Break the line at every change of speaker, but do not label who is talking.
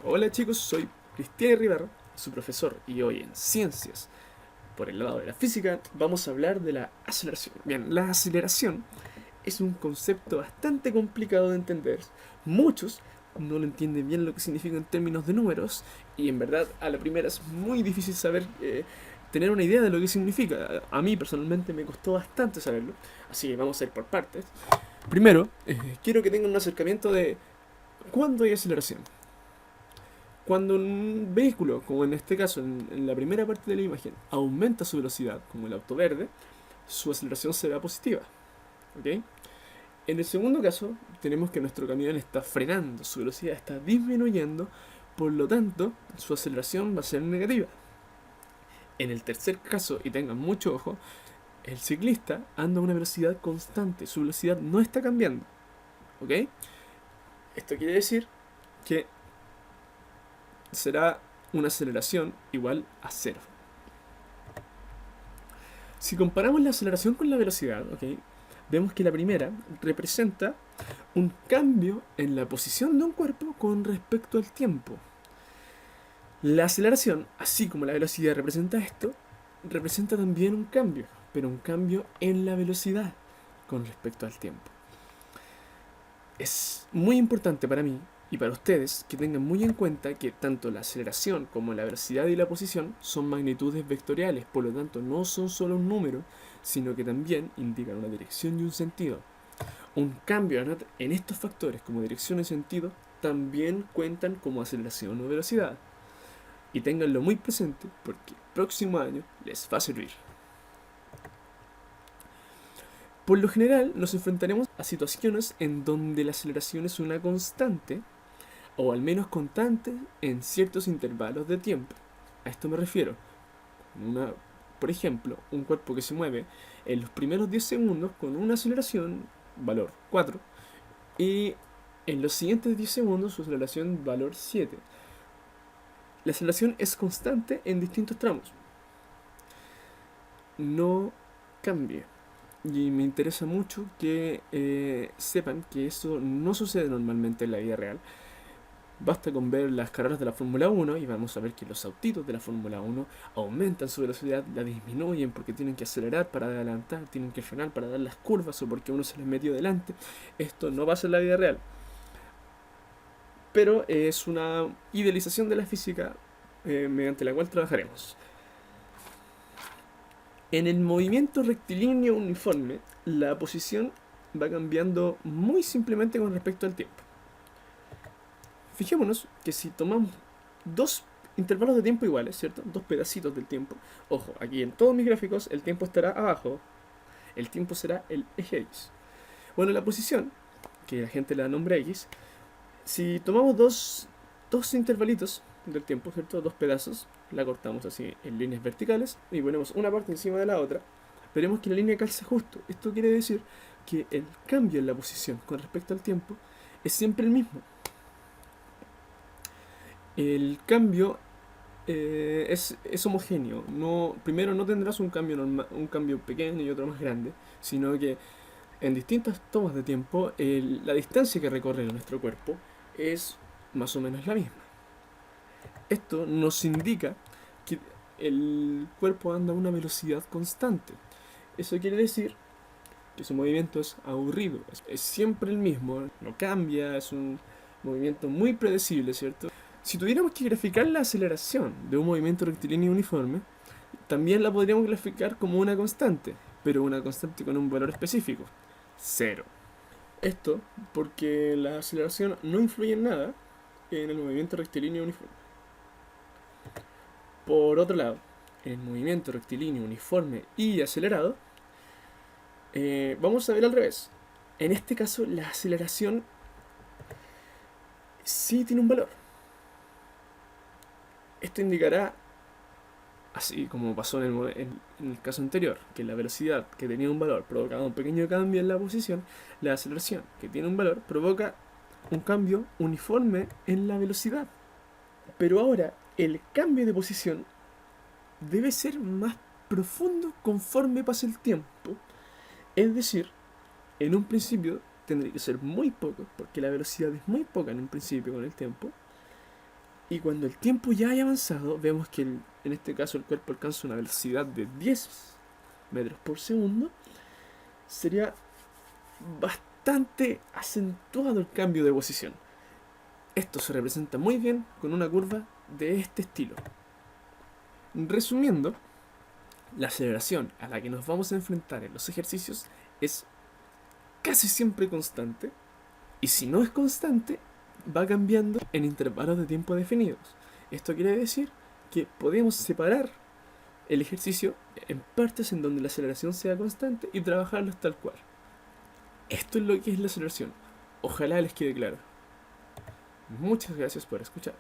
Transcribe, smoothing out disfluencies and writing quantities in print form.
Hola chicos, soy Cristian Rivera, su profesor, y hoy en Ciencias, por el lado de la física, vamos a hablar de la aceleración. Bien, la aceleración es un concepto bastante complicado de entender. Muchos no lo entienden bien lo que significa en términos de números, y en verdad a la primera es muy difícil saber, tener una idea de lo que significa. A mí personalmente me costó bastante saberlo, así que vamos a ir por partes. Primero, quiero que tengan un acercamiento de cuándo hay aceleración. Cuando un vehículo, como en este caso, en la primera parte de la imagen, aumenta su velocidad, como el auto verde, su aceleración será positiva. ¿Ok? En el segundo caso, tenemos que nuestro camión está frenando, su velocidad está disminuyendo, por lo tanto, su aceleración va a ser negativa. En el tercer caso, y tengan mucho ojo, el ciclista anda a una velocidad constante, su velocidad no está cambiando. ¿Ok? Esto quiere decir que será una aceleración igual a cero. Si comparamos la aceleración con la velocidad, ¿ok? Vemos que la primera representa un cambio en la posición de un cuerpo con respecto al tiempo. La aceleración, así como la velocidad representa esto, representa también un cambio, pero un cambio en la velocidad con respecto al tiempo. Es muy importante para mí y para ustedes que tengan muy en cuenta que tanto la aceleración como la velocidad y la posición son magnitudes vectoriales, por lo tanto no son solo un número, sino que también indican una dirección y un sentido. Un cambio en estos factores como dirección y sentido también cuentan como aceleración o velocidad. Y ténganlo muy presente porque el próximo año les va a servir. Por lo general nos enfrentaremos a situaciones en donde la aceleración es una constante o al menos constante en ciertos intervalos de tiempo. A esto me refiero. Por ejemplo, un cuerpo que se mueve en los primeros 10 segundos con una aceleración valor 4 y en los siguientes 10 segundos su aceleración valor 7. La aceleración es constante en distintos tramos. No cambia. Y me interesa mucho que sepan que eso no sucede normalmente en la vida real. Basta con ver las carreras de la Fórmula 1 y vamos a ver que los autitos de la Fórmula 1 aumentan su velocidad, la disminuyen porque tienen que acelerar para adelantar, tienen que frenar para dar las curvas o porque uno se les metió delante. Esto no pasa en la vida real. Pero es una idealización de la física mediante la cual trabajaremos. En el movimiento rectilíneo uniforme, la posición va cambiando muy simplemente con respecto al tiempo. Fijémonos que si tomamos dos intervalos de tiempo iguales, ¿cierto? Dos pedacitos del tiempo. Ojo, aquí en todos mis gráficos el tiempo estará abajo. El tiempo será el eje X. Bueno, la posición, que la gente le da nombre X, si tomamos dos intervalitos del tiempo, ¿cierto? Dos pedazos, la cortamos así en líneas verticales y ponemos una parte encima de la otra, veremos que la línea calza justo. Esto quiere decir que el cambio en la posición con respecto al tiempo es siempre el mismo. El cambio es homogéneo. No, primero no tendrás un cambio, un cambio pequeño y otro más grande, sino que en distintas tomas de tiempo la distancia que recorre nuestro cuerpo es más o menos la misma. Esto nos indica que el cuerpo anda a una velocidad constante. Eso quiere decir que su movimiento es aburrido, es siempre el mismo, no cambia, es un movimiento muy predecible, ¿cierto? Si tuviéramos que graficar la aceleración de un movimiento rectilíneo uniforme, también la podríamos graficar como una constante, pero una constante con un valor específico, cero. Esto porque la aceleración no influye en nada en el movimiento rectilíneo uniforme. Por otro lado, en el movimiento rectilíneo uniforme y acelerado, vamos a ver al revés. En este caso, la aceleración sí tiene un valor. Esto indicará, así como pasó en el caso anterior, que la velocidad que tenía un valor provocaba un pequeño cambio en la posición, la aceleración que tiene un valor provoca un cambio uniforme en la velocidad. Pero ahora el cambio de posición debe ser más profundo conforme pase el tiempo. Es decir, en un principio tendría que ser muy poco, porque la velocidad es muy poca en un principio con el tiempo. Y cuando el tiempo ya haya avanzado, vemos que en este caso el cuerpo alcanza una velocidad de 10 metros por segundo, sería bastante acentuado el cambio de posición. Esto se representa muy bien con una curva de este estilo. Resumiendo, la aceleración a la que nos vamos a enfrentar en los ejercicios es casi siempre constante, y si no es constante, va cambiando en intervalos de tiempo definidos. Esto quiere decir que podemos separar el ejercicio en partes en donde la aceleración sea constante y trabajarlos tal cual. Esto es lo que es la aceleración. Ojalá les quede claro. Muchas gracias por escuchar.